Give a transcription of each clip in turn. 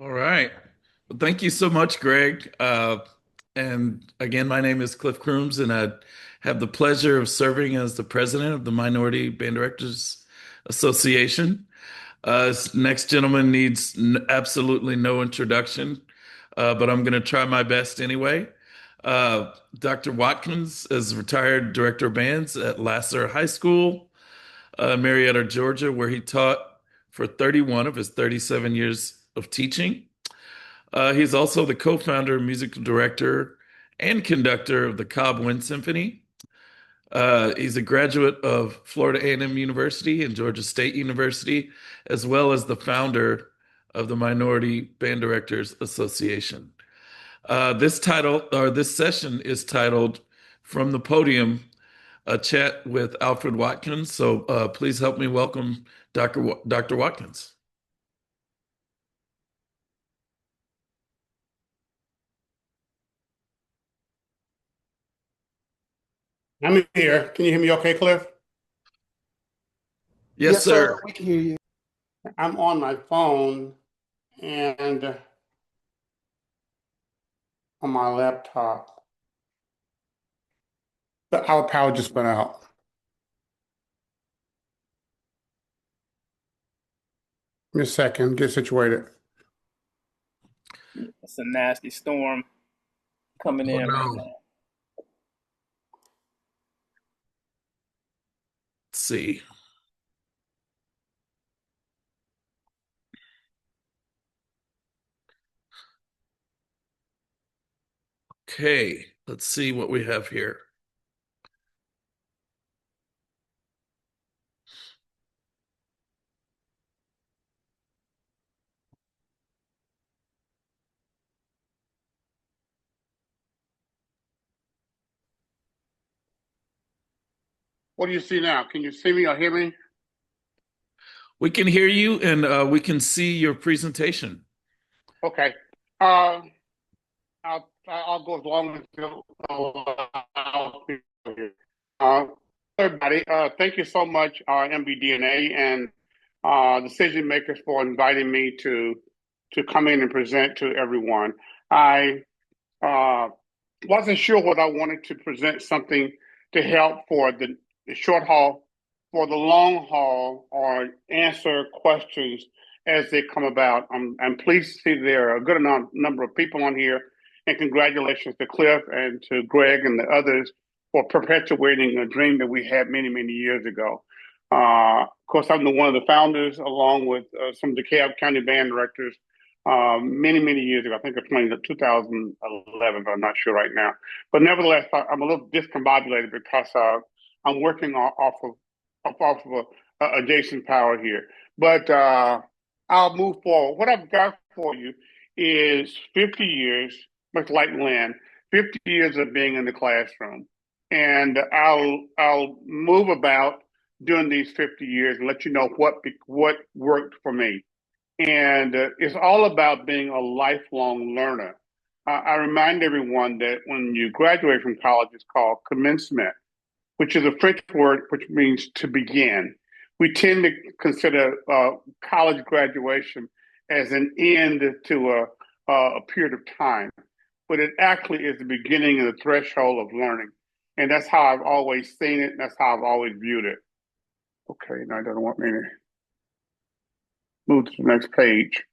All right. Well, thank you so much, Greg. And again, my name is Cliff Crooms, and I have the pleasure of serving as the president of the Minority Band Directors Association. This next gentleman needs absolutely no introduction, but I'm going to try my best anyway. Dr. Watkins is retired director of bands at Lasser High School, Marietta, Georgia, where he taught for 31 of his 37 years of teaching. He's also the co-founder, musical director, and conductor of the Cobb Wind Symphony. He's a graduate of Florida A&M University and Georgia State University, as well as the founder of the Minority Band Directors Association. This session is titled "From the Podium: A Chat with Alfred Watkins." So please help me welcome Dr. Watkins. I'm here. Can you hear me okay, Cliff? Yes, Yes, sir. sir. We can hear you. I'm on my phone and on my laptop. Our power just went out. Give me a second, get situated. It's a nasty storm coming Oh in right no. now. Let's see. Okay, let's see what we have here. What do you see now? Can you see me or hear me? We can hear you and we can see your presentation. Okay. Uh, I'll go as long as you allow me here. Uh, Everybody, thank you so much, MBDNA and decision makers for inviting me to come in and present to everyone. I uh, wasn't sure what I wanted to present something to help for the short haul, for the long haul, or answer questions as they come about. I'm pleased to see there are a good number of people on here, and congratulations to Cliff and to Greg and the others for perpetuating a dream that we had many, many years ago. Of course, I'm one of the founders, along with some of the DeKalb County band directors many, many years ago. I think it's 2011, but I'm not sure right now. But nevertheless, I'm a little discombobulated because I'm working off of a Jason power here. But I'll move forward. What I've got for you is 50 years, much like Lynn, 50 years of being in the classroom. And I'll move about during these 50 years and let you know what worked for me. And it's all about being a lifelong learner. I remind everyone that when you graduate from college, it's called commencement, which is a French word which means to begin. We tend to consider college graduation as an end to a period of time, but it actually is the beginning and the threshold of learning. And that's how I've always seen it. And that's how I've always viewed it. Okay, now it doesn't want me to move to the next page.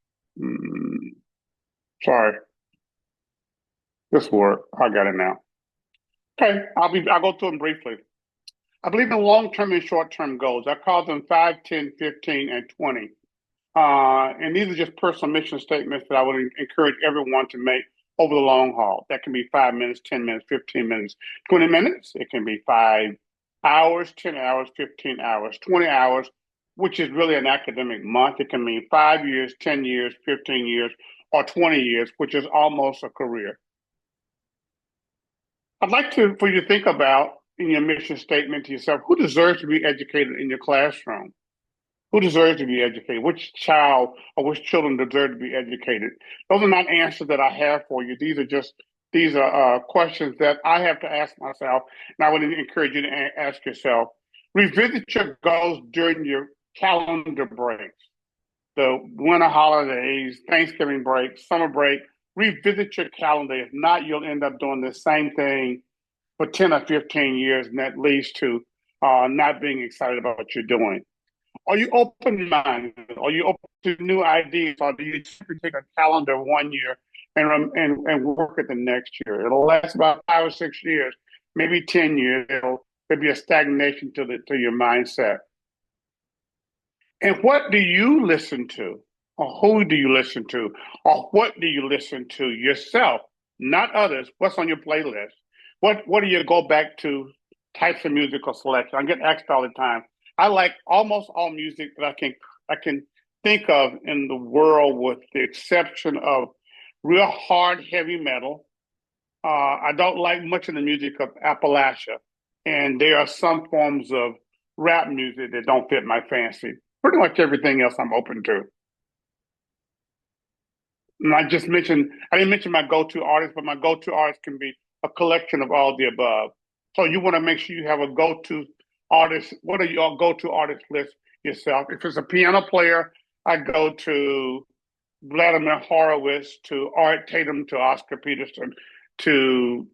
Sorry. This work. I got it now. Okay, I'll go through them briefly. I believe in long-term and short-term goals. I call them 5, 10, 15, and 20. And these are just personal mission statements that I would encourage everyone to make over the long haul. That can be 5 minutes, 10 minutes, 15 minutes, 20 minutes. It can be 5 hours, 10 hours, 15 hours, 20 hours, which is really an academic month. It can mean 5 years, 10 years, 15 years, or 20 years, which is almost a career. I'd like for you to think about in your mission statement to yourself, who deserves to be educated in your classroom? Who deserves to be educated? Which child or which children deserve to be educated? Those are not answers that I have for you. These are questions that I have to ask myself, and I would encourage you to ask yourself. Revisit your goals during your calendar breaks. the winter holidays, Thanksgiving break, summer break, revisit your calendar. If not, you'll end up doing the same thing for 10 or 15 years, and that leads to not being excited about what you're doing. Are you open-minded? Are you open to new ideas, or do you simply take a calendar one year and work it the next year? It'll last about 5 or 6 years, maybe 10 years. There'll be a stagnation to your mindset. And what do you listen to? Or who do you listen to? Or what do you listen to yourself, not others? What's on your playlist? What do you go back to types of musical selection? I get asked all the time. I like almost all music that I can think of in the world, with the exception of real hard heavy metal. I don't like much of the music of Appalachia, and there are some forms of rap music that don't fit my fancy. Pretty much everything else I'm open to. And I didn't mention my go-to artist, but my go-to artist can be a collection of all the above. So you want to make sure you have a go-to artist. What are your go-to artist list yourself? If it's a piano player, I go to Vladimir Horowitz, to Art Tatum, to Oscar Peterson, and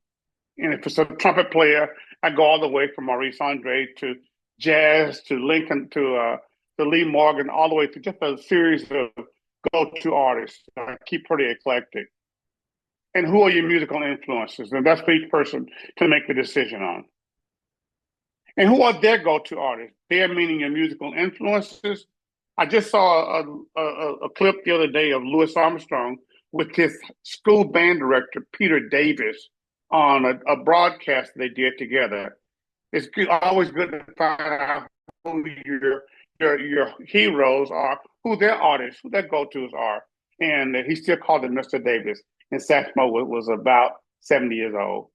if it's a trumpet player, I go all the way from Maurice Andre to jazz, to Lincoln, to Lee Morgan, all the way to just a series of go-to artists. I keep pretty eclectic. And who are your musical influences? And that's for each person to make the decision on. And who are their go-to artists? Their meaning your musical influences. I just saw a clip the other day of Louis Armstrong with his school band director, Peter Davis, on a broadcast they did together. It's always good to find out who your heroes are, who their artists, who their go-tos are. And he still called him Mr. Davis. And Satchmo was about 70 years old.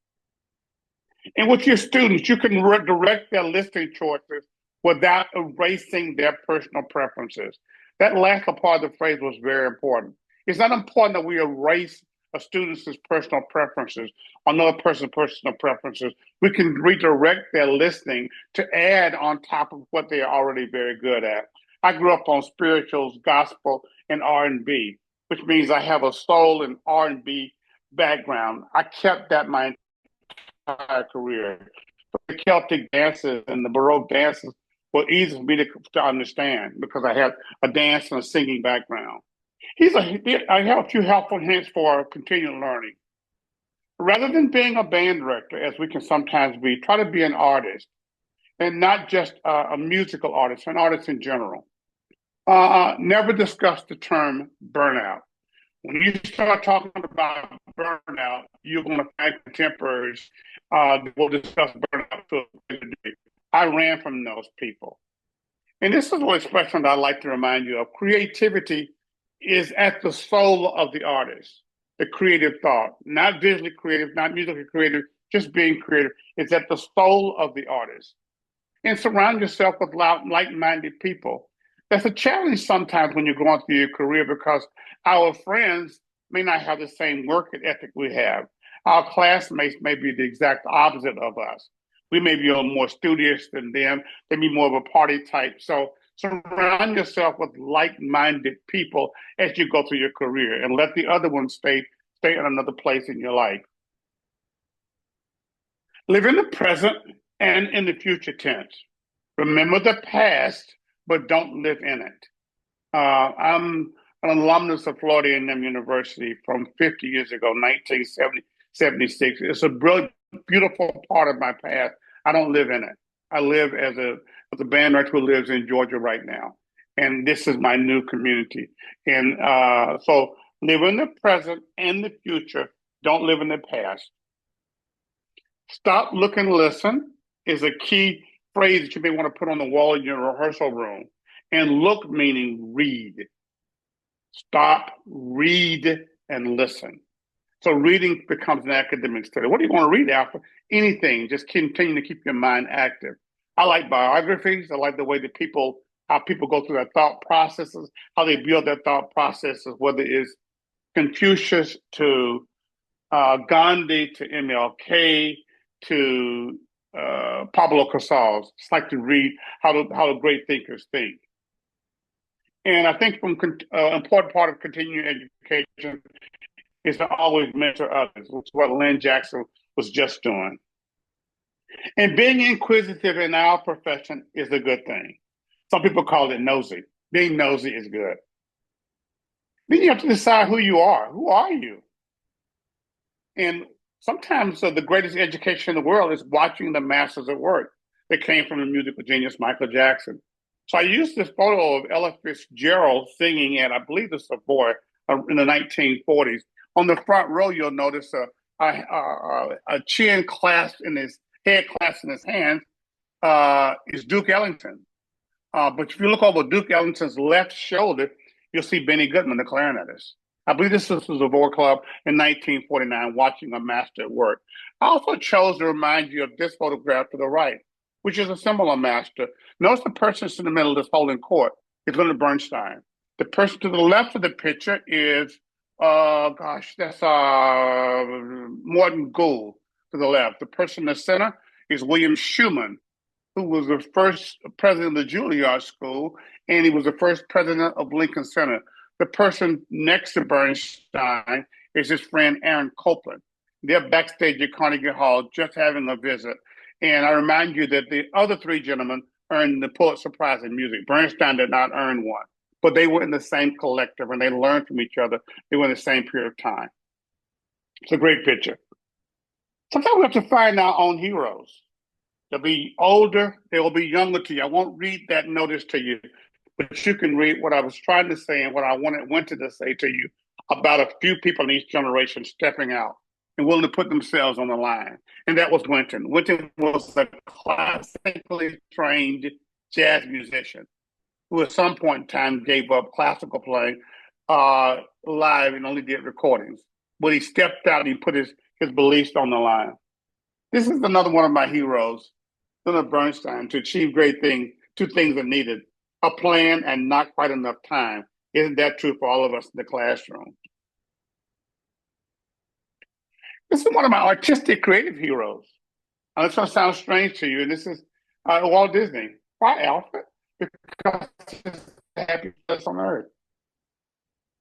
And with your students, you can direct their listening choices without erasing their personal preferences. That last part of the phrase was very important. It's not important that we erase a student's personal preferences, another person's personal preferences. We can redirect their listening to add on top of what they are already very good at. I grew up on spirituals, gospel, and R&B, which means I have a soul and R&B background. I kept that my entire career. The Celtic dances and the Baroque dances were easy for me to understand because I had a dance and a singing background. I have a few helpful hints for continual learning. Rather than being a band director, as we can sometimes be, try to be an artist, and not just a musical artist, an artist in general. Never discuss the term burnout. When you start talking about burnout, you're going to find contemporaries that will discuss burnout to a degree. I ran from those people. And this is an expression that I like to remind you of. Creativity is at the soul of the artist, the creative thought, not visually creative, not musically creative, just being creative. It's at the soul of the artist. And surround yourself with like-minded people. That's a challenge sometimes when you're going through your career because our friends may not have the same work ethic we have. Our classmates may be the exact opposite of us. We may be more studious than them. They may be more of a party type. So surround yourself with like-minded people as you go through your career, and let the other ones stay in another place in your life. Live in the present and in the future tense. Remember the past, but don't live in it. I'm an alumnus of Florida A&M University from 50 years ago, 1976. It's a brilliant, beautiful part of my past. I don't live in it. I live as a band director who lives in Georgia right now. And this is my new community. And so live in the present and the future. Don't live in the past. Stop, look, and listen is a key phrase that you may want to put on the wall in your rehearsal room. And look meaning read. Stop, read, and listen. So reading becomes an academic study. What do you want to read, Alfred? Anything. Just continue to keep your mind active. I like biographies. I like the way that how people go through their thought processes, how they build their thought processes, whether it's Confucius to Gandhi to MLK to Pablo Casals. It's like to read how the great thinkers think. And I think from important part of continuing education is to always mentor others, which is what Lynn Jackson was just doing. And being inquisitive in our profession is a good thing. Some people call it nosy. Being nosy is good. Then you have to decide who you are. Who are you? And sometimes the greatest education in the world is watching the masters at work that came from the musical genius Michael Jackson. So I used this photo of Ella Fitzgerald singing at, I believe, the Savoy in the 1940s. On the front row, you'll notice a chin clasped in his head, clasped in his hands, is Duke Ellington. But if you look over Duke Ellington's left shoulder, you'll see Benny Goodman, the clarinetist. I believe this was the Savoy Club in 1949, watching a master at work. I also chose to remind you of this photograph to the right, which is a similar master. Notice the person in the middle that's holding court is Leonard Bernstein. The person to the left of the picture is, that's Morton Gould to the left. The person in the center is William Schumann, who was the first president of the Juilliard School, and he was the first president of Lincoln Center. The person next to Bernstein is his friend Aaron Copland. They're backstage at Carnegie Hall just having a visit. And I remind you that the other three gentlemen earned the Pulitzer Prize in music. Bernstein did not earn one, but they were in the same collective and they learned from each other. They were in the same period of time. It's a great picture. Sometimes we have to find our own heroes. They'll be older, they will be younger to you. I won't read that notice to you, but you can read what I was trying to say and what I wanted to say to you about a few people in each generation stepping out and willing to put themselves on the line. And that was Wynton. Wynton was a classically trained jazz musician who at some point in time gave up classical playing live and only did recordings. But he stepped out and he put his beliefs on the line. This is another one of my heroes, Leonard Bernstein. To achieve great things, two things are needed: a plan and not quite enough time. Isn't that true for all of us in the classroom? This is one of my artistic, creative heroes. Now, this one sounds strange to you, and this is Walt Disney. Why Alfred? Because it's the happiest place on earth.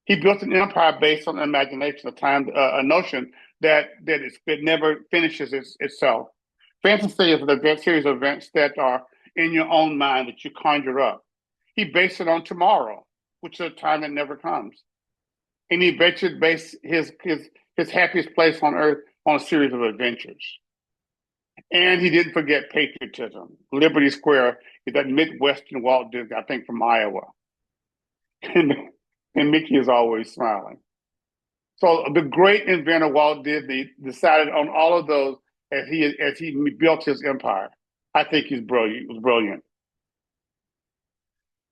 He built an empire based on imagination, a notion that it never finishes itself. Fantasy is a series of events that are in your own mind that you conjure up. He based it on tomorrow, which is a time that never comes. And he based his happiest place on earth on a series of adventures. And he didn't forget patriotism. Liberty Square is that Midwestern Walt Disney, I think from Iowa. And Mickey is always smiling. So the great inventor Walt Disney decided on all of those as he built his empire. I think he's brilliant. It was brilliant.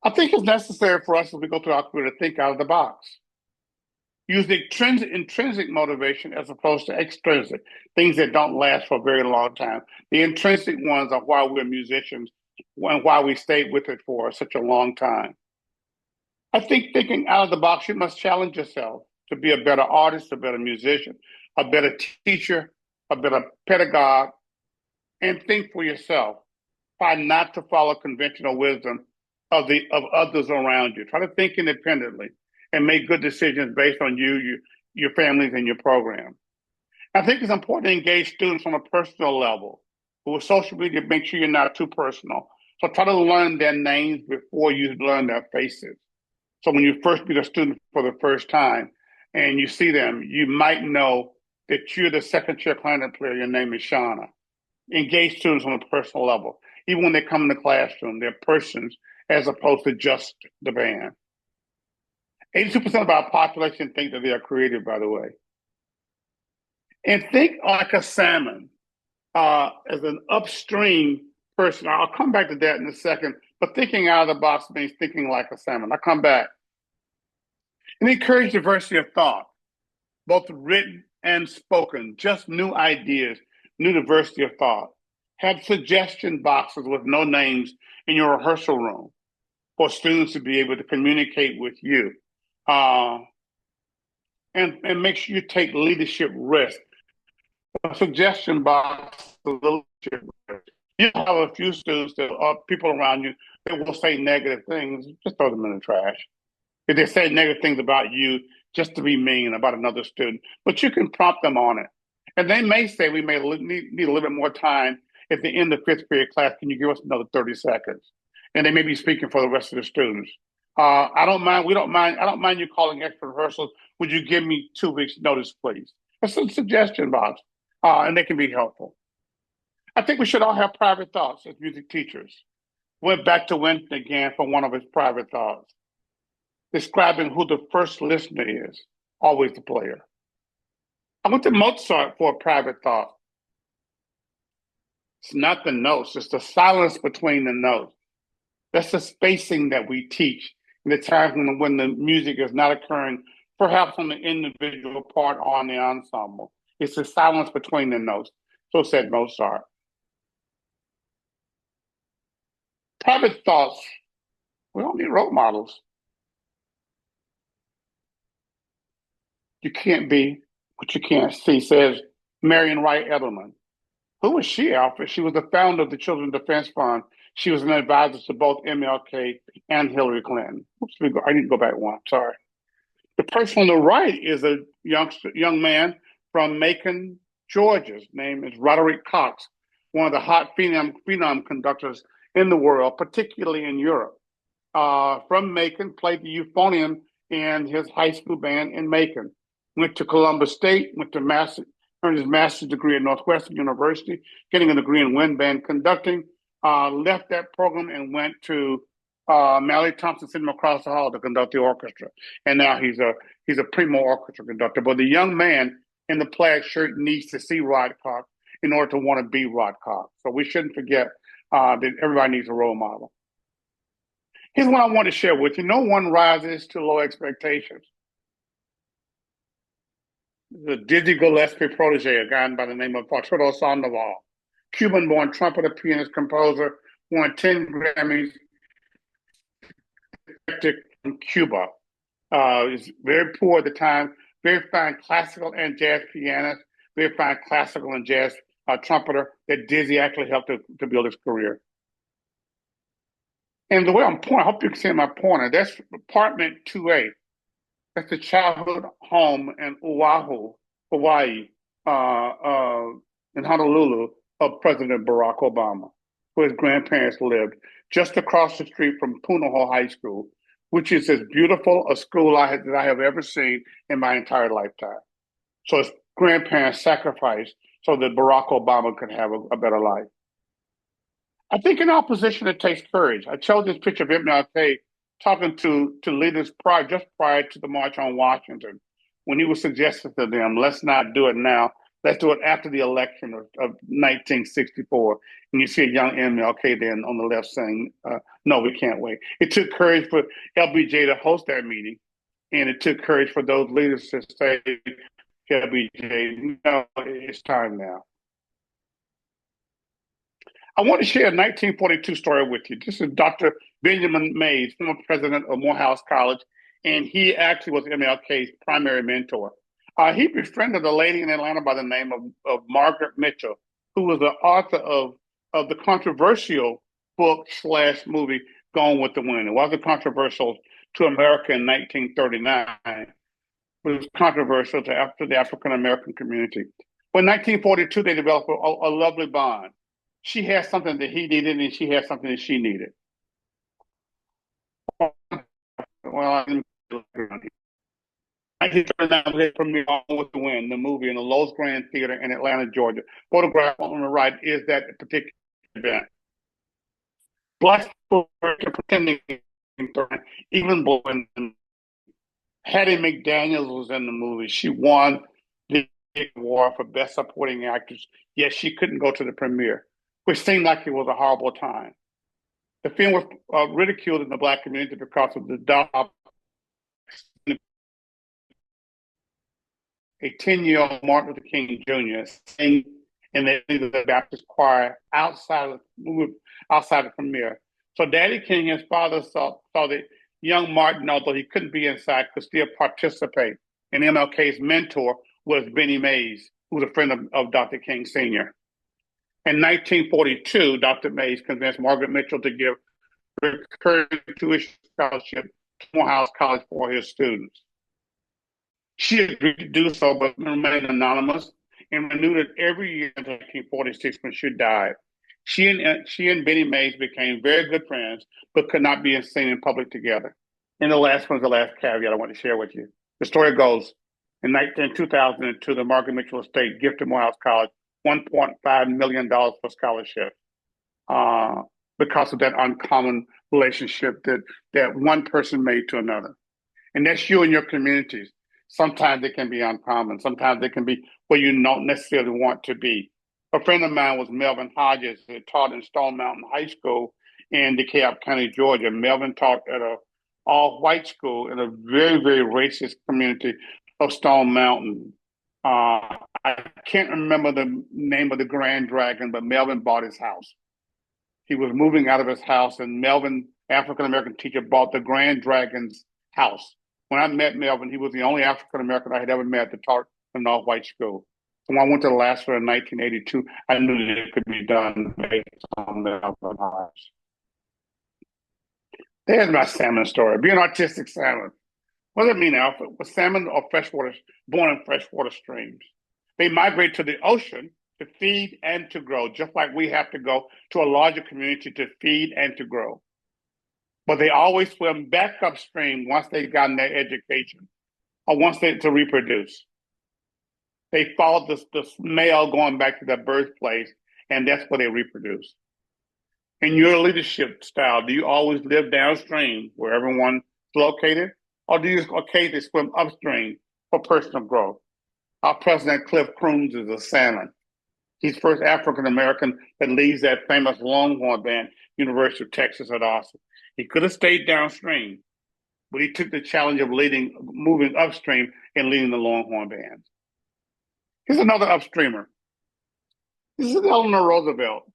I think it's necessary for us as we go through our career to think out of the box. Use the intrinsic motivation as opposed to extrinsic, things that don't last for a very long time. The intrinsic ones are why we're musicians and why we stayed with it for such a long time. I think thinking out of the box, you must challenge yourself to be a better artist, a better musician, a better teacher, a better pedagogue, and think for yourself. Try not to follow conventional wisdom of others around you. Try to think independently and make good decisions based on your families, and your program. I think it's important to engage students on a personal level. With social media, make sure you're not too personal. So try to learn their names before you learn their faces. So when you first meet a student for the first time and you see them, you might know that you're the second chair clarinet player, your name is Shauna. Engage students on a personal level. Even when they come in the classroom, they're persons as opposed to just the band. 82% of our population think that they are creative, by the way. And think like a salmon as an upstream person. I'll come back to that in a second, but thinking out of the box means thinking like a salmon. I'll come back. And encourage diversity of thought, both written and spoken, just new ideas, new diversity of thought. Have suggestion boxes with no names in your rehearsal room for students to be able to communicate with you. And make sure you take leadership risk. A suggestion box, leadership risk. You have a few students that are people around you they will say negative things, just throw them in the trash. If they say negative things about you, just to be mean about another student, but you can prompt them on it. And they may say, we may need a little bit more time at the end of fifth period class. Can you give us another 30 seconds? And they may be speaking for the rest of the students. I don't mind. We don't mind. I don't mind you calling extra rehearsals. Would you give me 2 weeks notice, please? That's a suggestion box, and they can be helpful. I think we should all have private thoughts as music teachers. Went back to Winston again for one of his private thoughts, describing who the first listener is, always the player. I went to Mozart for a private thought. It's not the notes, it's the silence between the notes. That's the spacing that we teach in the times when the music is not occurring, perhaps on the individual part or on the ensemble. It's the silence between the notes. So said Mozart. Private thoughts. We don't need role models. You can't be what you can't see, says Marion Wright Edelman. Who was she, Alfred? She was the founder of the Children's Defense Fund. She was an advisor to both MLK and Hillary Clinton. Oops, I need to go back one. Sorry. The person on the right is a young man from Macon, Georgia. His name is Roderick Cox, one of the hot phenom conductors in the world, particularly in Europe. From Macon, played the euphonium in his high school band in Macon. Went to Columbus State, earned his master's degree at Northwestern University, getting a degree in wind band conducting. Left that program and went to Mallory Thompson Cinema across the hall to conduct the orchestra. And now he's a primo orchestra conductor. But the young man in the plaid shirt needs to see Rod Cox in order to want to be Rod Cox. So we shouldn't forget that everybody needs a role model. Here's what I want to share with you. No one rises to low expectations. The Dizzy Gillespie protege, a guy by the name of Arturo Sandoval, Cuban-born trumpeter, pianist, composer, won 10 Grammys from Cuba. Is very poor at the time, very fine classical and jazz pianist, very fine classical and jazz trumpeter that Dizzy actually helped to build his career. And the way I'm pointing, I hope you can see my pointer, that's apartment 2A. That's the childhood home in Oahu, Hawaii, in Honolulu, of President Barack Obama, where his grandparents lived, just across the street from Punahou High School, which is as beautiful a school that I have ever seen in my entire lifetime. So his grandparents sacrificed so that Barack Obama could have a better life. I think in opposition, it takes courage. I chose this picture of MLK talking to leaders just prior to the March on Washington, when he was suggesting to them, let's not do it now. Let's do it after the election of 1964. And you see a young MLK then on the left saying, no, we can't wait. It took courage for LBJ to host that meeting. And it took courage for those leaders to say, LBJ, no, it's time now. I want to share a 1942 story with you. This is Dr. Benjamin Mays, former president of Morehouse College, and he actually was MLK's primary mentor. He befriended a lady in Atlanta by the name of Margaret Mitchell, who was the author of the controversial book/movie Gone with the Wind. It wasn't controversial to America in 1939, but it was controversial to the African American community. But in 1942, they developed a lovely bond. She had something that he needed, and she had something that she needed. Well, 1939 premiere Gone with the Wind, the movie in the Lowe's Grand Theater in Atlanta, Georgia. Photograph on the right is that particular event. Black people were pretending, even when Hattie McDaniel was in the movie. She won the award for Best Supporting Actress, yet she couldn't go to the premiere, which seemed like it was a horrible time. The film was ridiculed in the Black community because of the dog. A 10-year-old Martin Luther King Jr. sang in the Baptist choir outside the premiere. So Daddy King, his father, saw that young Martin, although he couldn't be inside, could still participate. And MLK's mentor was Benny Mays, who was a friend of Dr. King Sr. In 1942, Dr. Mays convinced Margaret Mitchell to give recurring tuition scholarship to Morehouse College for his students. She agreed to do so, but remained anonymous and renewed it every year until 1946 when she died. She and Benny Mays became very good friends, but could not be seen in public together. And the last one's the last caveat I want to share with you. The story goes, in 2002, the Margaret Mitchell estate gifted Morehouse College $1.5 million for scholarship because of that uncommon relationship that one person made to another. And that's you and your communities. Sometimes it can be uncommon. Sometimes it can be where you don't necessarily want to be. A friend of mine was Melvin Hodges, who taught in Stone Mountain High School in DeKalb County, Georgia. Melvin taught at a all-white school in a very, very racist community of Stone Mountain. I can't remember the name of the Grand Dragon, but Melvin bought his house. He was moving out of his house, and Melvin, African-American teacher, bought the Grand Dragon's house. When I met Melvin, he was the only African-American I had ever met that taught in an all-white school. So when I went to Alaska in 1982, I knew that it could be done based on Melvin Hodges. There's my salmon story. Be an artistic salmon. What does it mean, Alfred? Was salmon or freshwater born in freshwater streams? They migrate to the ocean to feed and to grow, just like we have to go to a larger community to feed and to grow. But they always swim back upstream once they've gotten their education or once they to reproduce. They follow the male going back to their birthplace, and that's where they reproduce. In your leadership style, do you always live downstream where everyone's located, or do you occasionally swim upstream for personal growth? Our president, Cliff Crooms, is a salmon. He's first African-American that leads that famous Longhorn band, University of Texas at Austin. He could have stayed downstream, but he took the challenge of moving upstream and leading the Longhorn band. Here's another upstreamer. This is Eleanor Roosevelt.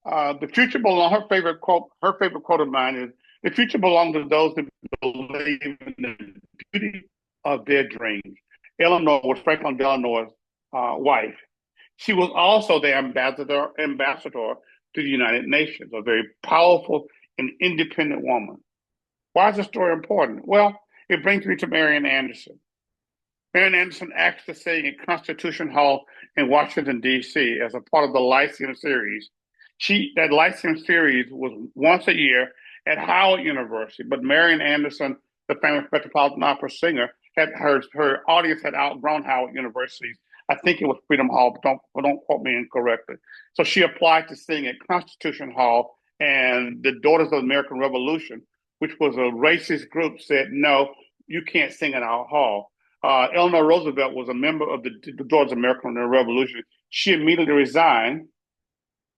The future belongs. Her favorite quote of mine is, "The future belongs to those who believe in the beauty of their dreams." Eleanor was Franklin Delano's wife. She was also the ambassador to the United Nations, a very powerful and independent woman. Why is the story important? Well, it brings me to Marian Anderson. Marian Anderson asked to sing at Constitution Hall in Washington, D.C. as a part of the Lyceum series. That Lyceum series was once a year at Howard University, but Marian Anderson, the famous Metropolitan Opera singer, had her audience had outgrown Howard University. I think it was Freedom Hall, but don't quote me incorrectly. So she applied to sing at Constitution Hall, and the Daughters of the American Revolution, which was a racist group, said, "No, you can't sing in our hall." Eleanor Roosevelt was a member of the Daughters of the American Revolution. She immediately resigned,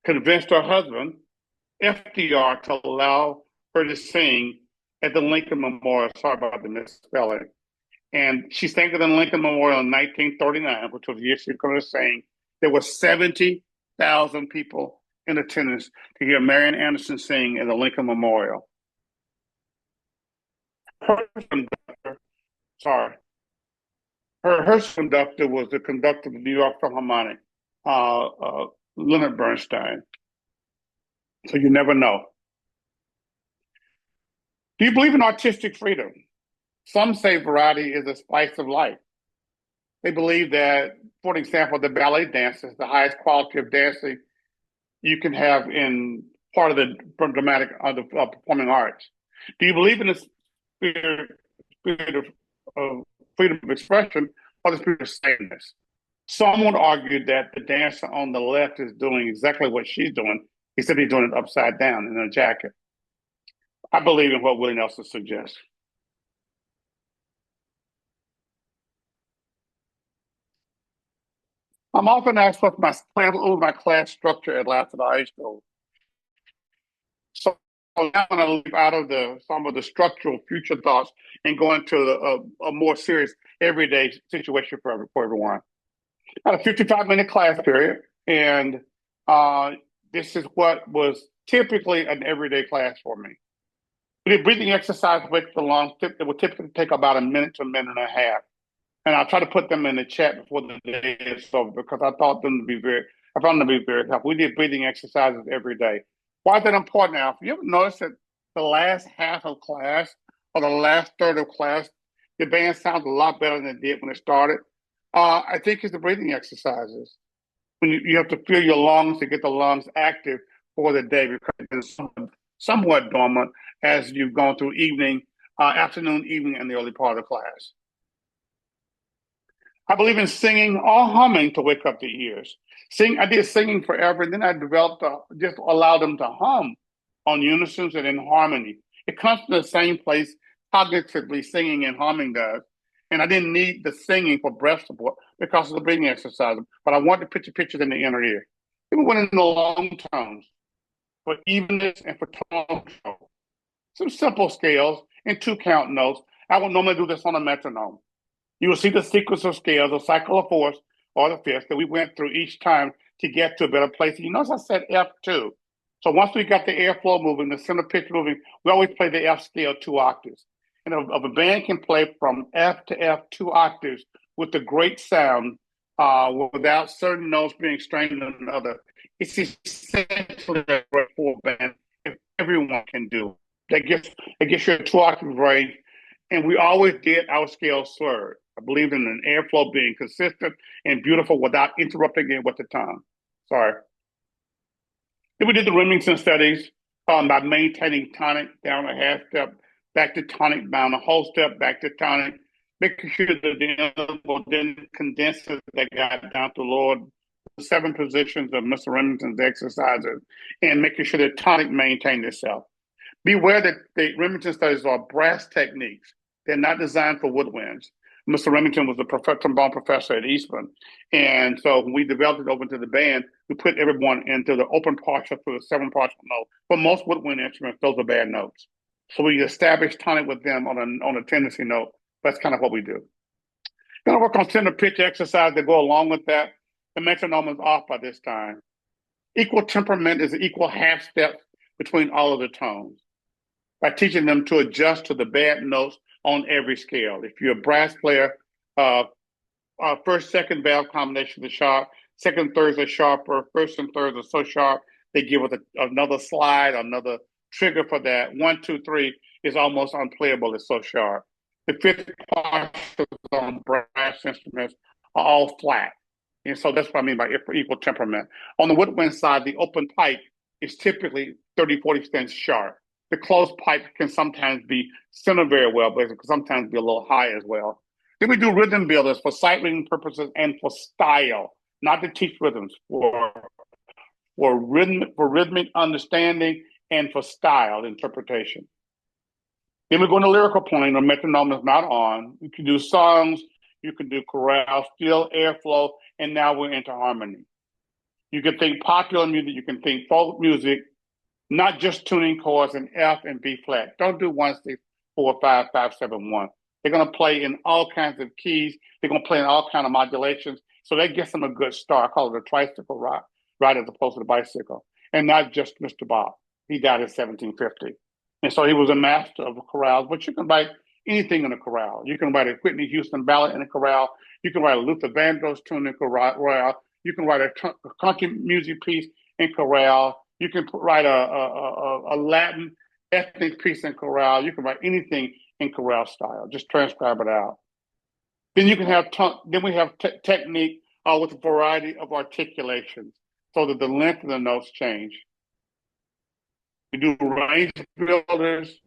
convinced her husband, FDR, to allow her to sing at the Lincoln Memorial. Sorry about the misspelling. And she sang at the Lincoln Memorial in 1939, which was the year she was going to sing. There were 70,000 people in attendance to hear Marian Anderson sing at the Lincoln Memorial. Her conductor was the conductor of the New York Philharmonic, Leonard Bernstein. So you never know. Do you believe in artistic freedom? Some say variety is the spice of life. They believe that, for example, the ballet dance is the highest quality of dancing you can have in part of the dramatic performing arts. Do you believe in the spirit of freedom of expression or the spirit of sameness? Some would argue that the dancer on the left is doing exactly what she's doing, except he's doing it upside down in a jacket. I believe in what Willie Nelson suggests. I'm often asked what my class structure at Lassiter High School. So now I'm going to leave out of some of the structural future thoughts and go into a more serious everyday situation for everyone. I had a 55-minute class period, and this is what was typically an everyday class for me. We did breathing exercise which it would typically take about a minute to a minute and a half. And I'll try to put them in the chat before the day is over because I found them to be very helpful. We did breathing exercises every day. Why is that important, Alfred? You ever notice that the last half of class or the last third of class, the band sounds a lot better than it did when it started? I think it's the breathing exercises. When you have to fill your lungs to get the lungs active for the day because it's somewhat dormant as you've gone through evening, afternoon, evening, and the early part of class. I believe in singing or humming to wake up the ears. I did singing forever, and then I developed just allow them to hum on unisons and in harmony. It comes from the same place cognitively singing and humming does. And I didn't need the singing for breath support because of the breathing exercise. But I wanted to picture pictures in the inner ear. Then we went into long tones for evenness and for tone control. Some simple scales and 2-count notes. I would normally do this on a metronome. You will see the sequence of scales, the cycle of fourths or the fifths that we went through each time to get to a better place. You notice I said F2. So once we got the airflow moving, the center pitch moving, we always play the F scale 2 octaves. And if a band can play from F to F 2 octaves with a great sound without certain notes being strained on another, it's essentially a great full band if everyone can do. That gets you a 2 octave range. And we always did our scale slurred. I believed in an airflow being consistent and beautiful without interrupting it with the tongue. Sorry. Then we did the Remington studies by maintaining tonic down a half step, back to tonic, down a whole step, back to tonic, making sure that the interval didn't condense as they got down to Lord, the 7 positions of Mr. Remington's exercises, and making sure that tonic maintained itself. Beware that the Remington studies are brass techniques. They're not designed for woodwinds. Mr. Remington was a trombone professor at Eastman. And so when we developed it over to the band, we put everyone into the open partial through the 7 partial note. For most woodwind instruments, those are bad notes. So we established tonic with them on a tendency note. That's kind of what we do. Gonna work on center pitch exercise that go along with that. The metronome is off by this time. Equal temperament is equal half steps between all of the tones by teaching them to adjust to the bad notes on every scale. If you're a brass player, first, second valve combination is sharp, second, thirds are sharper, first and thirds are so sharp, they give us another slide, another trigger for that. 1, 2, 3 is almost unplayable, it's so sharp. The fifth partials on brass instruments are all flat. And so that's what I mean by equal temperament. On the woodwind side, the open pipe is typically 30, 40% sharp. The closed pipe can sometimes be centered very well, but it can sometimes be a little high as well. Then we do rhythm builders for sight reading purposes and for style, not to teach rhythms, for rhythmic understanding and for style interpretation. Then we go into lyrical playing. The metronome is not on. You can do songs, you can do chorale, still airflow, and now we're into harmony. You can think popular music, you can think folk music, not just tuning chords in F and B flat. Don't do 1, 6, 4, 5, 5, 7, 1. They're going to play in all kinds of keys. They're going to play in all kinds of modulations. So that gets them a good start. I call it a tricycle ride as opposed to the bicycle. And not just Mr. Bob. He died in 1750. And so he was a master of chorales. But you can write anything in a chorale. You can write a Whitney Houston ballad in a chorale. You can write a Luther Vandross tune in chorale. You can write a country music piece in chorale. You can write a Latin ethnic piece in chorale. You can write anything in chorale style. Just transcribe it out. Then you can have then we have technique with a variety of articulations so that the length of the notes change. We do range builders,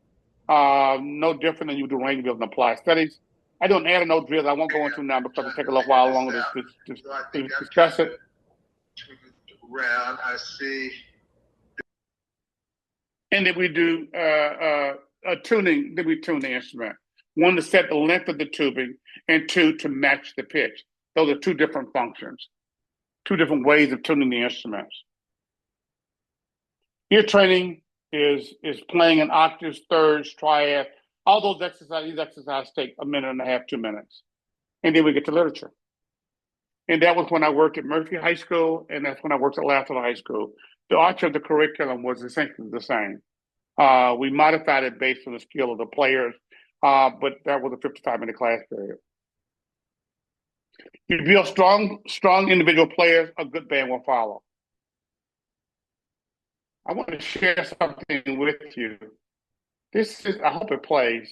no different than you do range builders in applied studies. I don't add a note drill. I won't go into now because it'll take a little while longer to discuss it. Around, I see. And then we do a tuning, then we tune the instrument. 1, to set the length of the tubing, and 2, to match the pitch. Those are 2 different functions, 2 different ways of tuning the instruments. Ear training is playing in octaves, thirds, triads. All those exercises, these exercises take 1.5 minutes, 2 minutes. And then we get to literature. And that was when I worked at Murphy High School, and that's when I worked at Lafayette High School. The arch of the curriculum was essentially the same. We modified it based on the skill of the players, but that was a 55-minute class period. You build strong individual players, a good band will follow. I want to share something with you. This is, I hope it plays.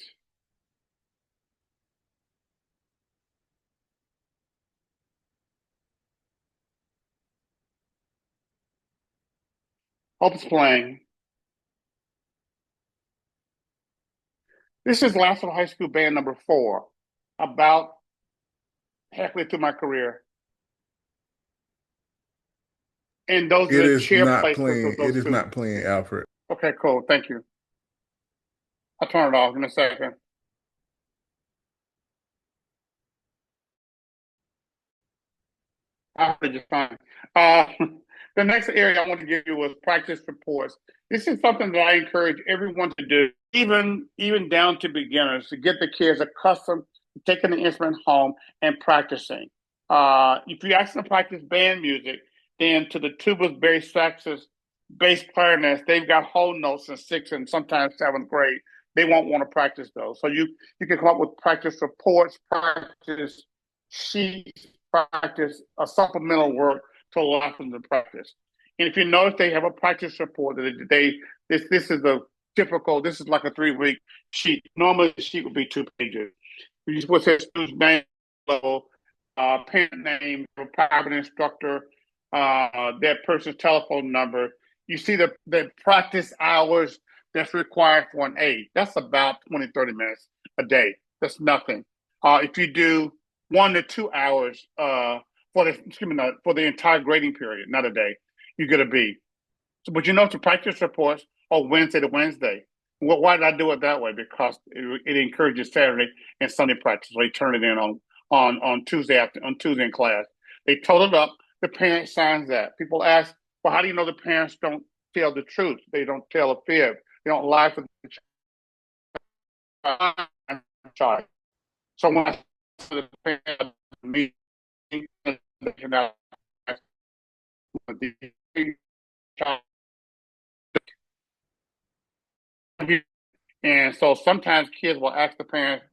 Hope it's playing. This is Lassiter High School band number 4, about halfway through my career. And those are It the is chair not placements playing. of It those is two. not playing, Alfred. Okay, cool. Thank you. I'll turn it off in a second. Alfred, just fine. Uh, the next area I want to give you was practice reports. This is something that I encourage everyone to do, even down to beginners, to get the kids accustomed to taking the instrument home and practicing. If you ask them to practice band music, then to the tubas, bass saxes, bass clarinets, they've got whole notes in 6th and sometimes 7th grade. They won't want to practice those. So you can come up with practice reports, practice sheets, practice a supplemental work to allow them to practice. And if you notice, they have a practice report that this is a typical. This is like a 3-week sheet. Normally, the sheet would be 2 pages. You just put their student's name, level, parent name, private instructor, that person's telephone number. You see the practice hours that's required for an aide. That's about 20, 30 minutes a day. That's nothing. If you do 1 to 2 hours for the entire grading period, not a day, you get a B. So, but you know, the practice reports are Wednesday to Wednesday. Well, why did I do it that way? Because it encourages Saturday and Sunday practice. So they turn it in on Tuesday in class. They total it up. The parent signs that. People ask, well, how do you know the parents don't tell the truth? They don't tell a fib. They don't lie for the child. So when I the parent meeting, and so sometimes kids will ask the parents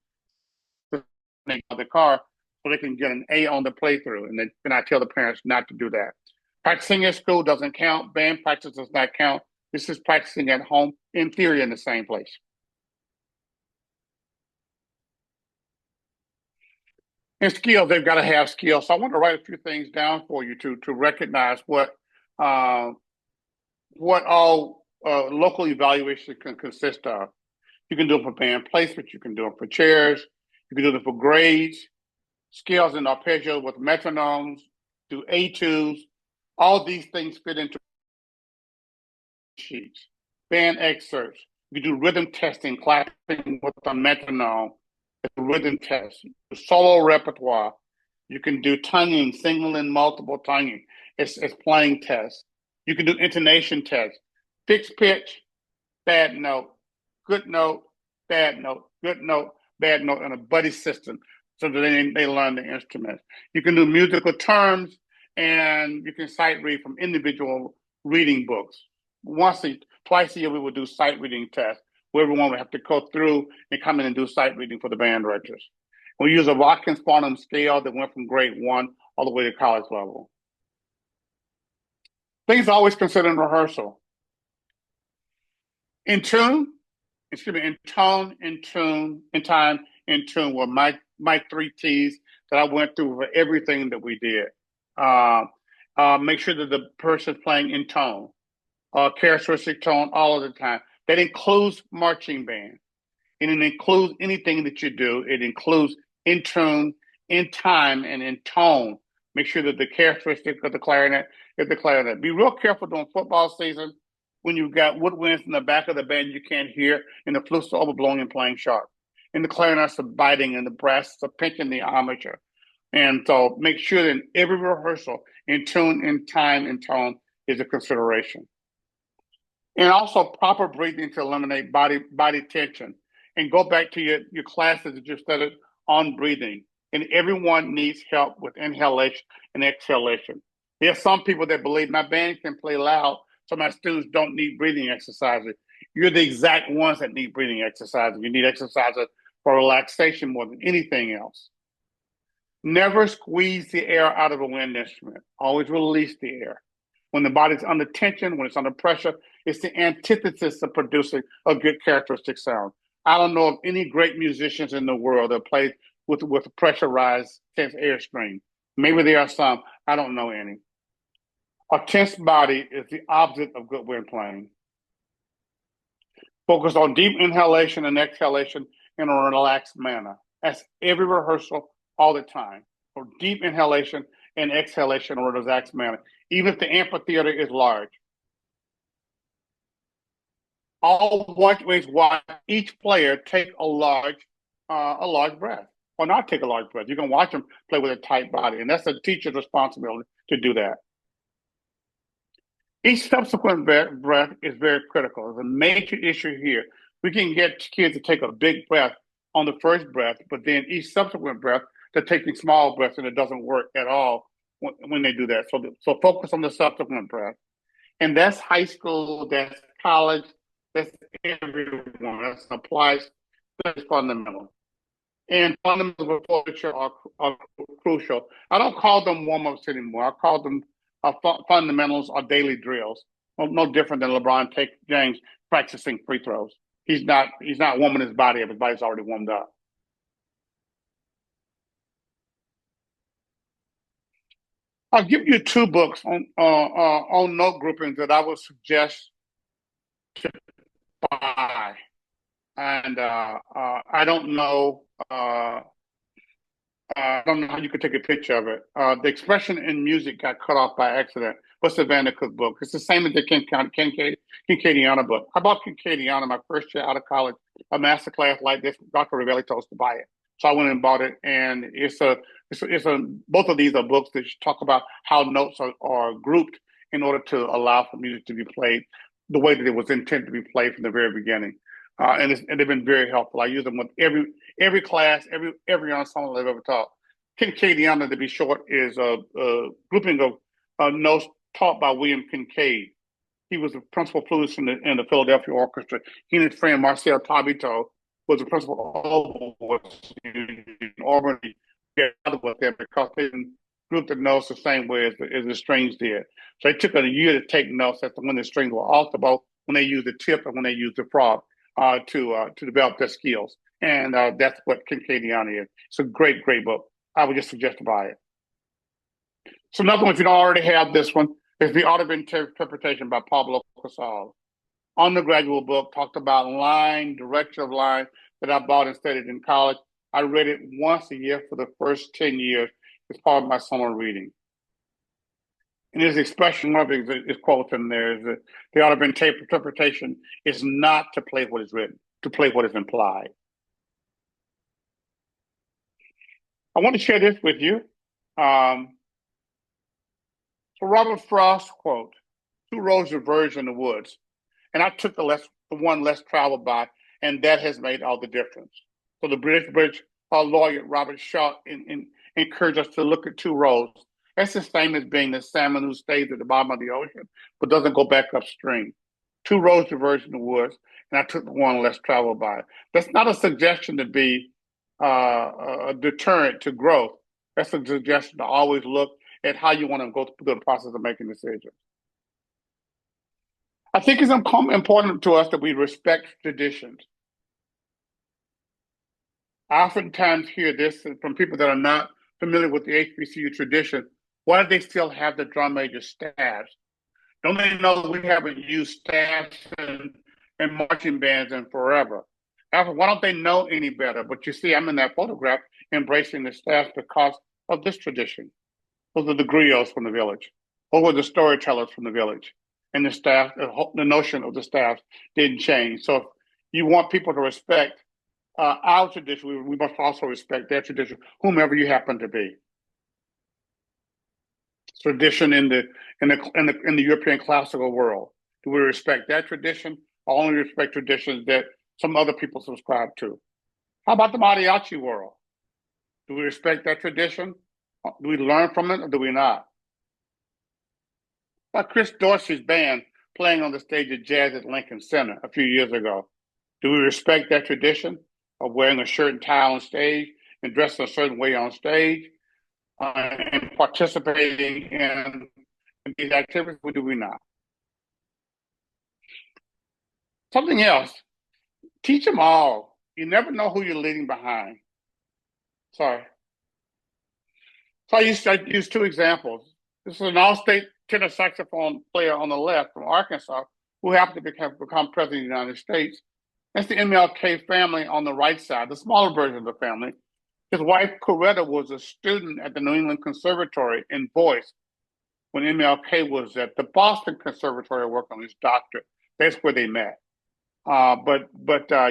to make the car so they can get an A on the playthrough, and then I tell the parents not to do that. Practicing at school doesn't count. Band practice does not count. This is practicing at home, in theory, in the same place. And skills, they've got to have skills. So I want to write a few things down for you to recognize what all local evaluation can consist of. You can do it for band placement. You can do it for chairs. You can do it for grades, scales and arpeggio with metronomes, do etudes. All these things fit into sheets. Band excerpts. You can do rhythm testing, clapping with a metronome, rhythm test, solo repertoire. You can do tonguing, single and multiple tonguing. It's playing tests. You can do intonation tests, fixed pitch, bad note, good note, bad note, good note, bad note, and a buddy system so that they learn the instruments. You can do musical terms, and you can sight read from individual reading books. Twice a year, we would do sight reading tests where everyone would have to go through and come in and do sight reading for the band directors. We use a Watkins Podium scale that went from grade 1 all the way to college level. Things always considered in rehearsal. In tone, in tune, in time, in tune were my 3 T's that I went through for everything that we did. Make sure that the person's playing in tone, characteristic tone all of the time. That includes marching band. And it includes anything that you do. It includes in tune, in time, and in tone. Make sure that the characteristic of the clarinet is the clarinet. Be real careful during football season when you've got woodwinds in the back of the band you can't hear, and the flutes are overblowing and playing sharp. And the clarinets are biting, and the brass are pinching the armature. And so make sure that in every rehearsal, in tune, in time, and tone is a consideration. And also proper breathing to eliminate body tension. And go back to your classes that you studied on breathing. And everyone needs help with inhalation and exhalation. There are some people that believe my band can play loud, so my students don't need breathing exercises. You're the exact ones that need breathing exercises. You need exercises for relaxation more than anything else. Never squeeze the air out of a wind instrument. Always release the air. When the body's under tension, when it's under pressure, it's the antithesis of producing a good characteristic sound. I don't know of any great musicians in the world that play with a pressurized tense airstream. Maybe there are some. I don't know any. A tense body is the opposite of good wind playing. Focus on deep inhalation and exhalation in a relaxed manner. That's every rehearsal, all the time. For deep inhalation and exhalation in a relaxed manner, even if the amphitheater is large. Always watch each player take a large breath, or not take a large breath. You can watch them play with a tight body, and that's the teacher's responsibility to do that. Each subsequent breath is very critical. There's a major issue here. We can get kids to take a big breath on the first breath, but then each subsequent breath, they're taking small breaths, and it doesn't work at all when they do that. So focus on the subsequent breath. And that's high school, that's college, that's everyone. That applies to fundamental. And fundamentals of literature are crucial. I don't call them warm-ups anymore. I call them fundamentals or daily drills. No different than LeBron James practicing free throws. He's not warming his body up. His body's already warmed up. I'll give you two books on note groupings that I would suggest to buy. And I don't know how you could take a picture of it. The expression in music got cut off by accident. What's the Vandercook book? It's the same as the Kincaidiana book. I bought Kincaidiana my first year out of college, a master class like this. Dr. Ravelli told us to buy it. So I went and bought it, and both of these are books that talk about how notes are grouped in order to allow for music to be played the way that it was intended to be played from the very beginning. And they've been very helpful. I use them with every class, every ensemble I've ever taught. Kincaidiana, to be short, is a grouping of notes taught by William Kincaid. He was the principal flutist in the Philadelphia Orchestra. He and his friend Marcel Tabito was the principal oboist in Albany together with them because they didn't group the notes the same way as the strings did. So it took a year to take notes as to when the strings were off the bow, when they used the tip, and when they used the frog to develop their skills. And that's what Kincaidiana is. It's a great, great book. I would just suggest to buy it. So another one, if you don't already have this one, is The Art of Interpretation by Pablo Casals. Undergraduate book, talked about line, direction of line that I bought and studied in college. I read it once a year for the first 10 years as part of my summer reading. And his expression, one of his quotes in there is that the art of interpretation is not to play what is written, to play what is implied. I want to share this with you. So Robert Frost quote, "Two roads diverge in the woods, and I took the one less traveled by, and that has made all the difference." So the British lawyer Robert Shaw encouraged us to look at two roads. That's the same as being the salmon who stays at the bottom of the ocean but doesn't go back upstream. Two roads diverge in the woods, and I took the one less traveled by. That's not a suggestion to be a deterrent to growth. That's a suggestion to always look at how you want to go through the process of making decisions. I think it's important to us that we respect traditions. I oftentimes hear this from people that are not familiar with the HBCU tradition. Why do they still have the drum major staffs? Don't they know that we haven't used staffs and marching bands in forever? Alfred, why don't they know any better? But you see, I'm in that photograph embracing the staffs because of this tradition. Those are the griots from the village. Those were the storytellers from the village. And the staff, the notion of the staff didn't change. So if you want people to respect our tradition, we must also respect their tradition, whomever you happen to be. Tradition in the European classical world. Do we respect that tradition, or only respect traditions that some other people subscribe to? How about the mariachi world? Do we respect that tradition? Do we learn from it, or do we not? Like Chris Dorsey's band playing on the stage of Jazz at Lincoln Center a few years ago. Do we respect that tradition of wearing a shirt and tie on stage and dressing a certain way on stage and participating in in these activities, or do we not? Something else, teach them all. You never know who you're leaving behind. Sorry. So I use two examples. This is an all-state tenor saxophone player on the left from Arkansas who happened to become president of the United States. That's the MLK family on the right side, the smaller version of the family. His wife, Coretta, was a student at the New England Conservatory in voice when MLK was at the Boston Conservatory working on his doctorate. That's where they met. But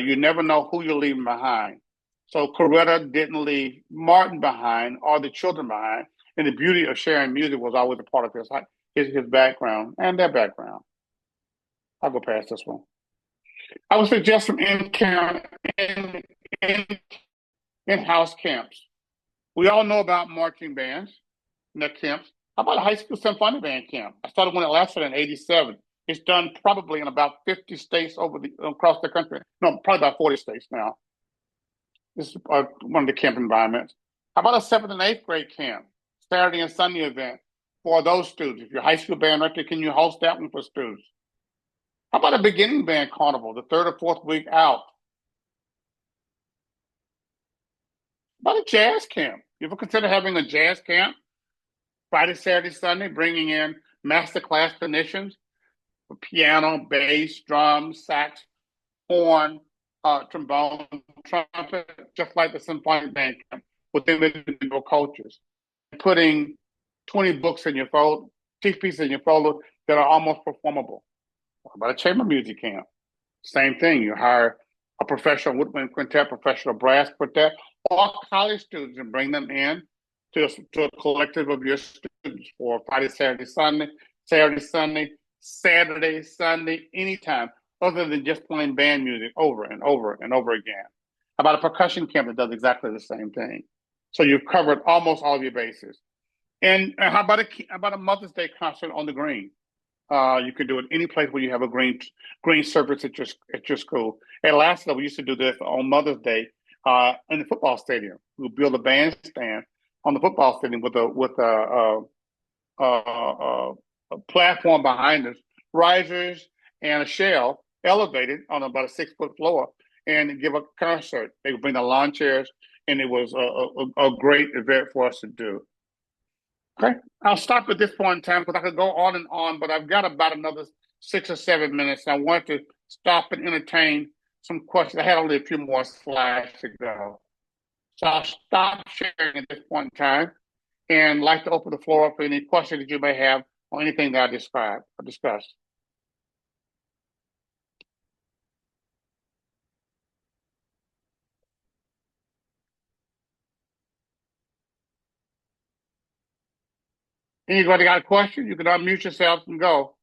you never know who you're leaving behind. So Coretta didn't leave Martin behind or the children behind. And the beauty of sharing music was always a part of his background and their background. I'll go past this one. I would suggest some in-house camps. We all know about marching bands and their camps. How about a high school symphony band camp? I started when it lasted in '87. It's done probably in about 50 states across the country. No, probably about 40 states now. This is one of the camp environments. How about a 7th and 8th grade camp, Saturday and Sunday event for those students? If you're a high school band director, can you host that one for students? How about a beginning band carnival, the 3rd or 4th week out? How about a jazz camp? You ever consider having a jazz camp? Friday, Saturday, Sunday, bringing in masterclass clinicians for piano, bass, drums, sax, horn, trombone, trumpet, just like the symphonic band camp within individual cultures. Putting 20 books in your folder, chief pieces in your folder that are almost performable. What about a chamber music camp? Same thing. You hire a professional woodwind quintet, professional brass quartet, or college students and bring them in to a collective of your students for Friday, Saturday, Sunday, Saturday, Sunday, Saturday, Sunday, anytime, other than just playing band music over and over and over again. How about a percussion camp that does exactly the same thing? So you've covered almost all of your bases. And how about a Mother's Day concert on the green? You can do it any place where you have a green surface at your school. At last, we used to do this on Mother's Day in the football stadium. We would build a bandstand on the football stadium with a platform behind us, risers, and a shell elevated on about a 6-foot floor, and give a concert. They would bring the lawn chairs, and it was a great event for us to do. Okay, I'll stop at this point in time because I could go on and on, but I've got about another 6 or 7 minutes. I want to stop and entertain some questions. I had only a few more slides to go. So I'll stop sharing at this point in time and like to open the floor up for any questions that you may have on anything that I described or discussed. Anybody got a question? You can unmute yourself and go.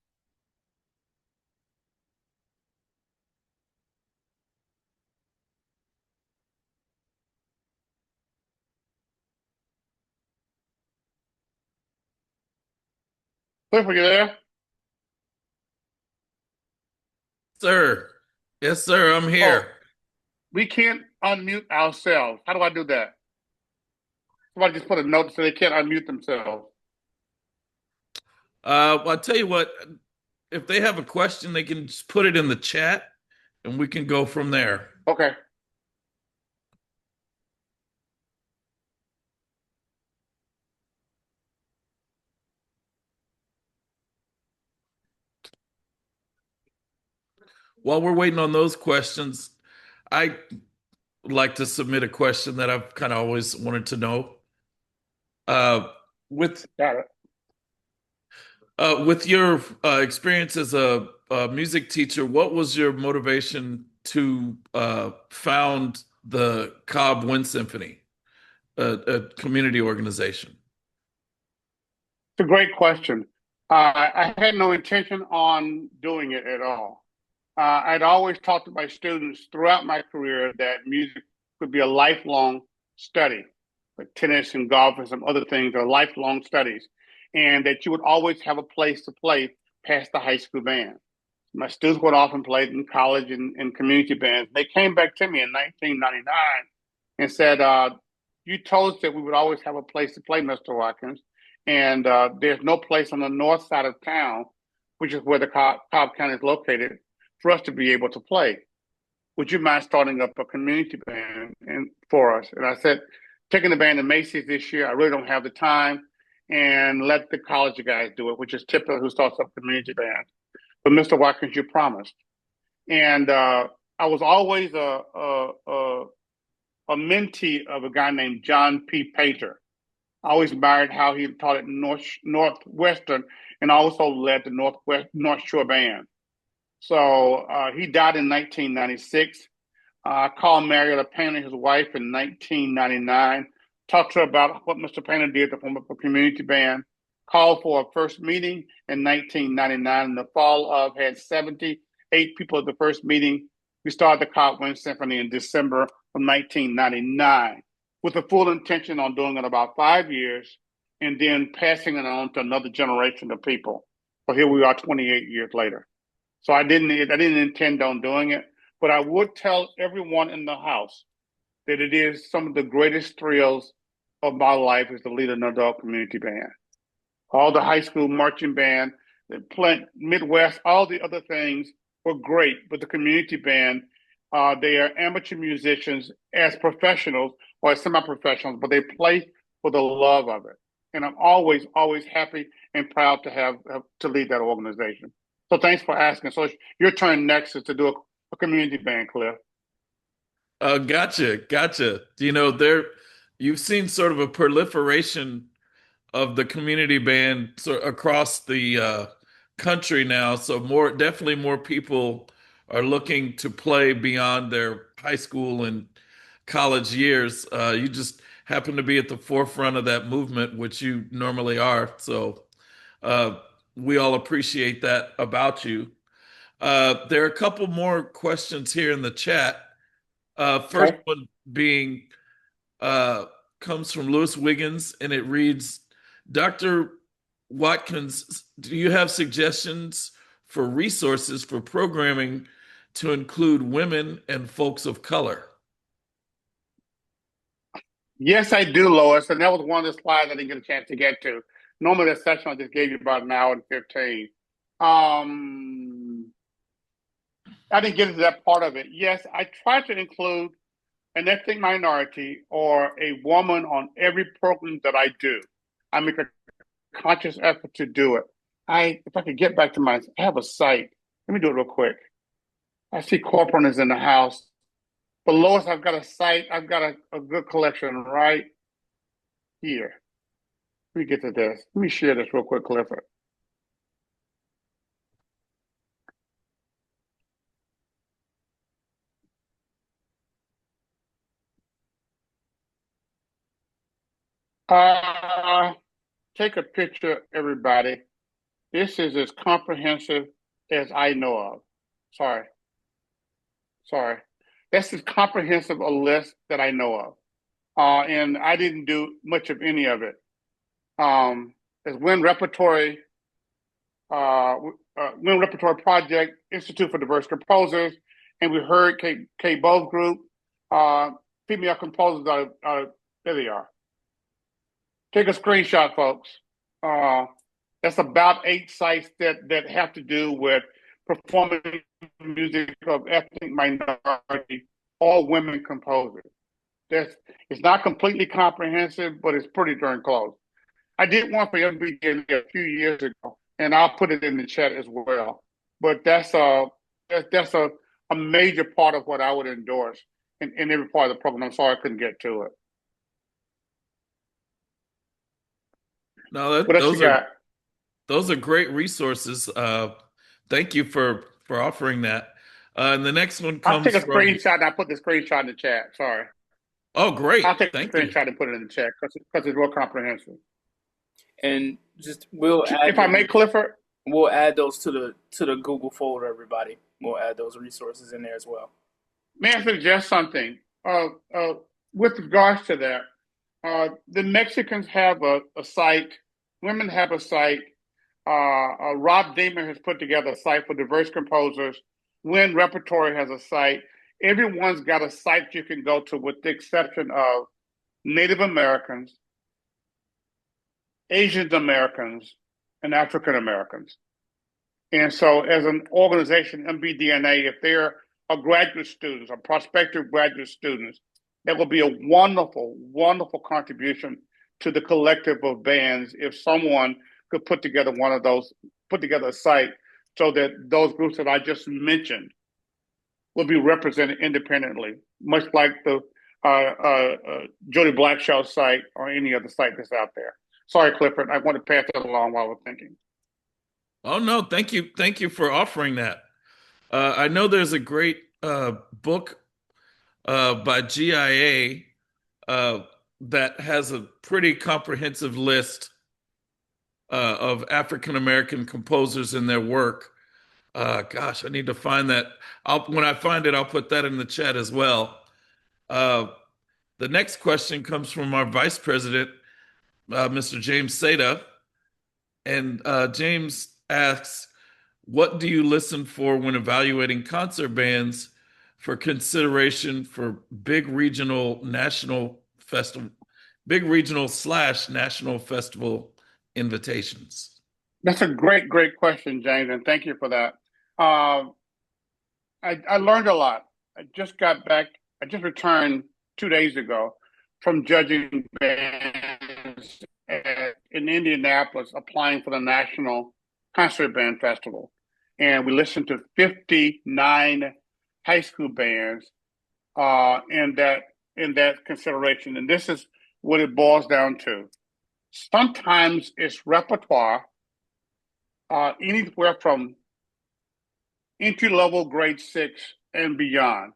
Cliff, are you there? Sir. Yes, sir. I'm Oh, here. we can't unmute ourselves. How do I do that? Somebody just put a note so they can't unmute themselves. Well, I'll tell you what, if they have a question, they can just put it in the chat and we can go from there. Okay. While we're waiting on those questions, I would like to submit a question that I've kind of always wanted to know. Uh, with Got it. with your experience as a music teacher, what was your motivation to found the Cobb Wind Symphony, a community organization? It's a great question. I had no intention on doing it at all. I'd always talked to my students throughout my career that music could be a lifelong study, like tennis and golf and some other things are lifelong studies, and that you would always have a place to play past the high school band. My students went off and played in college and community bands. They came back to me in 1999 and said, you told us that we would always have a place to play, Mr. Watkins, and there's no place on the north side of town, which is where the Cobb County is located, for us to be able to play. Would you mind starting up a community band for us? And I said, taking the band to Macy's this year, I really don't have the time, and let the college guys do it, which is typically who starts up community bands. But Mr. Watkins, you promised. And I was always a mentee of a guy named John P. Pater. I always admired how he taught at Northwestern and also led the North Shore Band. So he died in 1996. I called Marietta Painter, his wife, in 1999, talked to her about what Mr. Painter did to form a community band, called for a first meeting in 1999. In the fall of, had 78 people at the first meeting. We started the Cobb Wind Symphony in December of 1999 with the full intention on doing it about 5 years and then passing it on to another generation of people. So here we are 28 years later. So I didn't intend on doing it, but I would tell everyone in the house that it is some of the greatest thrills of my life is to lead an adult community band. All the high school marching band, the Midwest, all the other things were great, but the community band, they are amateur musicians as professionals or as semi-professionals, but they play for the love of it. And I'm always, always happy and proud to have to lead that organization. So thanks for asking. So your turn next is to do a community band, Cliff. Gotcha. You've seen sort of a proliferation of the community band across the country now. So definitely more people are looking to play beyond their high school and college years. You just happen to be at the forefront of that movement, which you normally are. So uh, we all appreciate that about you. There are a couple more questions here in the chat. First Okay. one being uh, comes from Lewis Wiggins, and it reads, Dr. Watkins, do you have suggestions for resources for programming to include women and folks of color? Yes, I do, Lois. And that was one of the slides I didn't get a chance to get to. Normally, the session I just gave you about an hour and 15. I didn't get into that part of it. Yes, I try to include an ethnic minority or a woman on every program that I do. I make a conscious effort to do it. If I could get back to I have a site. Let me do it real quick. I see Corcoran is in the house. But Lois, I've got a site. I've got a good collection right here. Let me get to this. Let me share this real quick, Clifford. Uh, Take a picture, everybody. This is as comprehensive as I know of. Sorry. That's as comprehensive a list that I know of. And I didn't do much of any of it. As Wind Repertory Project, Institute for Diverse Composers, and we heard Kate Bowles Group, female composers there they are. Take a screenshot, folks. That's about 8 sites that have to do with performing music of ethnic minority or women composers. It's not completely comprehensive, but it's pretty darn close. I did one for MBDNA a few years ago, and I'll put it in the chat as well. But that's a major part of what I would endorse in every part of the program. I'm sorry I couldn't get to it. No, What else you got? those are great resources. Thank you for offering that. And the next one I'll take comes a from. screenshot and I'll put the screenshot in the chat. Sorry. Oh, great! I'll take a Thank you. screenshot and put it in the chat because it's real comprehensive. And just If I may, Clifford. we'll add those to the Google folder, everybody. We'll add those resources in there as well. May I suggest something? With regards to that, the Mexicans have a site, women have a site. Rob Damon has put together a site for diverse composers. Wind Repertory has a site. Everyone's got a site you can go to, with the exception of Native Americans, Asian Americans, and African Americans. And so, as an organization, MBDNA, if there are graduate students or prospective graduate students, that will be a wonderful, wonderful contribution to the collective of bands if someone could put together one of those, put together a site so that those groups that I just mentioned will be represented independently, much like the Jody Blackshaw site or any other site that's out there. Sorry, Clifford, I want to pass that along while we're thinking. Oh no, thank you for offering that. I know there's a great book by GIA that has a pretty comprehensive list of African American composers and their work. Gosh, I need to find that. When I find it, I'll put that in the chat as well. Uh, the next question comes from our Vice President, Mr. James Seda, and James asks, "What do you listen for when evaluating concert bands for consideration for big regional slash national festival invitations?" That's a great, great question, James, and thank you for that. I learned a lot. I just got back, I just returned 2 days ago from judging bands in Indianapolis applying for the National Concert Band Festival. And we listened to 59 high school bands in that consideration. And this is what it boils down to. Sometimes it's repertoire, anywhere from entry level grade 6 and beyond.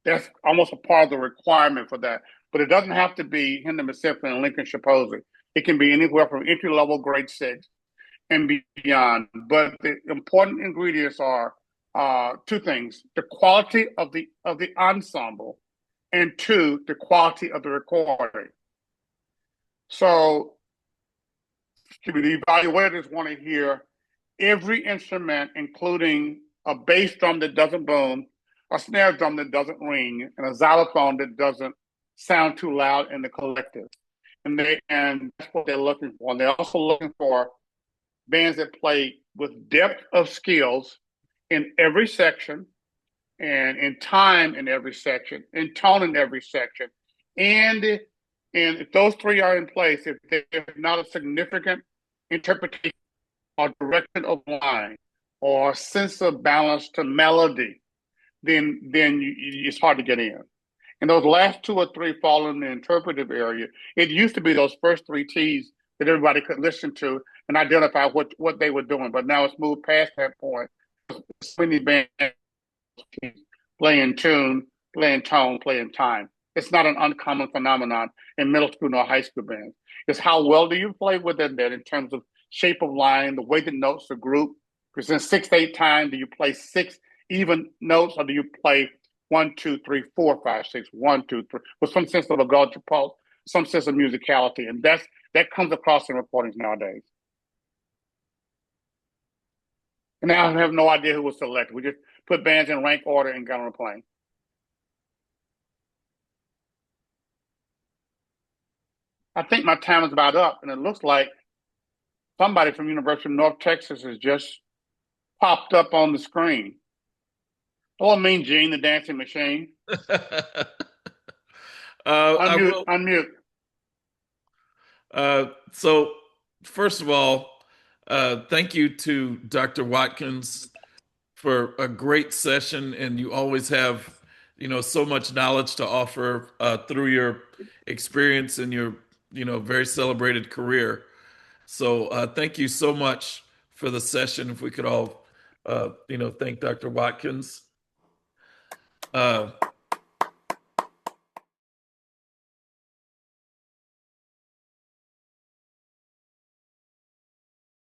That's almost a part of the requirement for that. But it doesn't have to be Hindeman Symphony and Lincoln Shaposi. It can be anywhere from entry level grade 6 and beyond. But the important ingredients are two things: the quality of the ensemble, and two, the quality of the recording. So the evaluators want to hear every instrument, including a bass drum that doesn't boom, a snare drum that doesn't ring, and a xylophone that doesn't sound too loud in the collective. And that's what they're looking for. And they're also looking for bands that play with depth of skills in every section, and in time in every section, in tone in every section. And if those three are in place, if there's not a significant interpretation or direction of line or sense of balance to melody, then it's hard to get in. And those last two or three fall in the interpretive area. It used to be those first three T's that everybody could listen to and identify what they were doing. But now it's moved past that point. So many bands play in tune, play in tone, play in time. It's not an uncommon phenomenon in middle school nor high school bands. It's how well do you play within that in terms of shape of line, the way the notes are grouped. Because in 6/8 time, do you play 6 even notes, or do you play 1, 2, 3, 4, 5, 6, 1, 2, 3, with some sense of a gauge pulse, some sense of musicality, and that comes across in recordings nowadays. And now I have no idea who was selected. We just put bands in rank order and got on a plane. I think my time is about up, and it looks like somebody from University of North Texas has just popped up on the screen. Oh, Mean Gene, the dancing machine. Unmute. So, first of all, thank you to Dr. Watkins for a great session, and you always have, so much knowledge to offer through your experience and your, very celebrated career. So, thank you so much for the session. If we could all, thank Dr. Watkins.